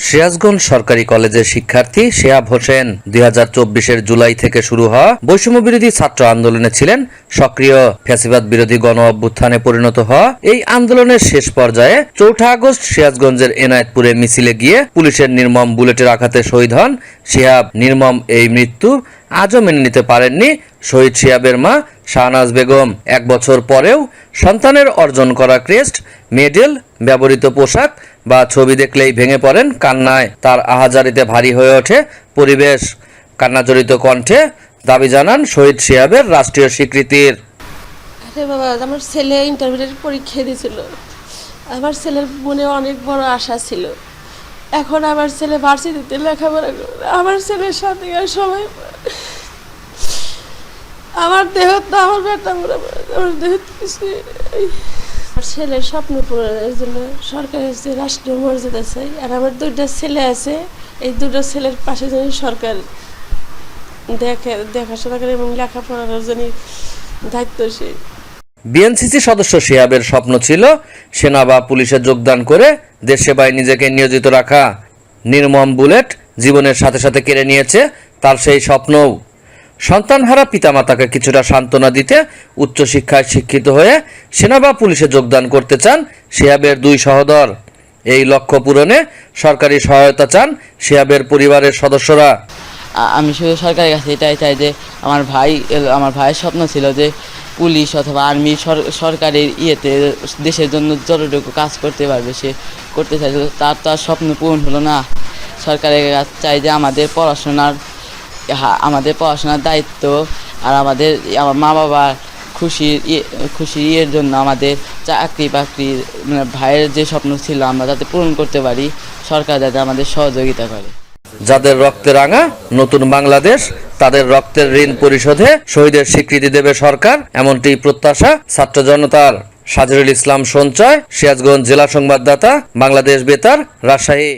সিরাজগঞ্জ সরকারি কলেজের শিক্ষার্থী শেহাব হোসেন 2024-এর জুলাই থেকে শুরু হওয়া বৈষম্য বিরোধী ছাত্র আন্দোলনে ছিলেন সক্রিয়। ফ্যাসিবাদ বিরোধী গণ অভ্যুত্থানে পরিণত হওয়া এই আন্দোলনের শেষ পর্যায়ে 4 আগস্ট সিরাজগঞ্জের এনায়েতপুরে মিছিলে গিয়ে পুলিশের নির্মম বুলেটের আঘাতে শহীদ হন শেহাব। নির্মম এই মৃত্যু আজও মেনে নিতে পারেননি শহীদ শেহাবের মা শাহনাজ বেগম। 1 বছর পরেও সন্তানের অর্জন করা ক্রেস্ট, মেডেল, ব্যবহৃত পোশাক বা ছবি দেখলেই ভেঙে পড়েন কান্নায়। তার আহাজারিতে ভারী হয়ে ওঠে পরিবেশ। কান্নাজড়িত কণ্ঠে দাবি জানান শহীদ শেহাবের রাষ্ট্রীয় স্বীকৃতির। আরে বাবা, আমার ছেলে ইন্টারমিডিয়েট পরীক্ষা দিয়েছিল। আমার ছেলের মনে অনেক বড় আশা ছিল। এখন আমার ছেলে ভার্সিটিতে লেখাপড়া করে। আমার ছেলের সাথে সবাই আমার দেহ তো আমার বেটা আমার দেহ আমার ছেলের স্বপ্ন পূরণের জন্য সরকারের যে রাষ্ট্রীয় মর্যাদা চাই। আর আমার 2টা ছেলে আছে, এই 2টো ছেলের পাশে যেন সরকার দেখাশোনা করে এবং লেখাপড়ার জন্য দায়িত্বশীল। বিএনসিসি সদস্য শেহাবের স্বপ্ন ছিল সেনা বা পুলিশে যোগদান করে দেশ সেবায় নিজেকে নিয়োজিত রাখা। নির্মম বুলেট জীবনের সাথে সাথে কেড়ে নিয়েছে তার সেই স্বপ্নও। সন্তানহারা পিতামাতাকে কিছুটা সান্ত্বনা দিতে উচ্চশিক্ষায় শিক্ষিত হয়ে সেনা বা পুলিশে যোগদান করতে চান শেহাবের 2 সহোদর। এই লক্ষ্য পূরণে সরকারি সহায়তা চান শেহাবের পরিবারের সদস্যরা। আমি শুধু সরকারের কাছে এটাই চাই যে আমার ভাইয়ের স্বপ্ন ছিল যে পুলিশ অথবা আর্মি সরকারের দেশের জন্য যতটুকু কাজ করতে পারবে সে করতে চাইছিল। তার তো আর স্বপ্ন পূরণ হলো না। সরকারের কাছে চাই যে আমাদের পড়াশোনার দায়িত্ব আর আমার মা বাবার খুশির জন্য আমাদের চাকরি বাকরি ভাইয়ের যে স্বপ্ন ছিল আমরা যাতে পূরণ করতে পারি, সরকার যাতে আমাদের সহযোগিতা করে। যাদের রক্তে রাঙা নতুন বাংলাদেশ, তাদের রক্তের ঋণ পরিশোধে শহীদের স্বীকৃতি দেবে সরকার, এমনটি প্রত্যাশা ছাত্র জনতার। সাজিরুল ইসলাম সঞ্চয়, সিরাজগঞ্জ জেলা সংবাদদাতা, বাংলাদেশ বেতার, রাজশাহী।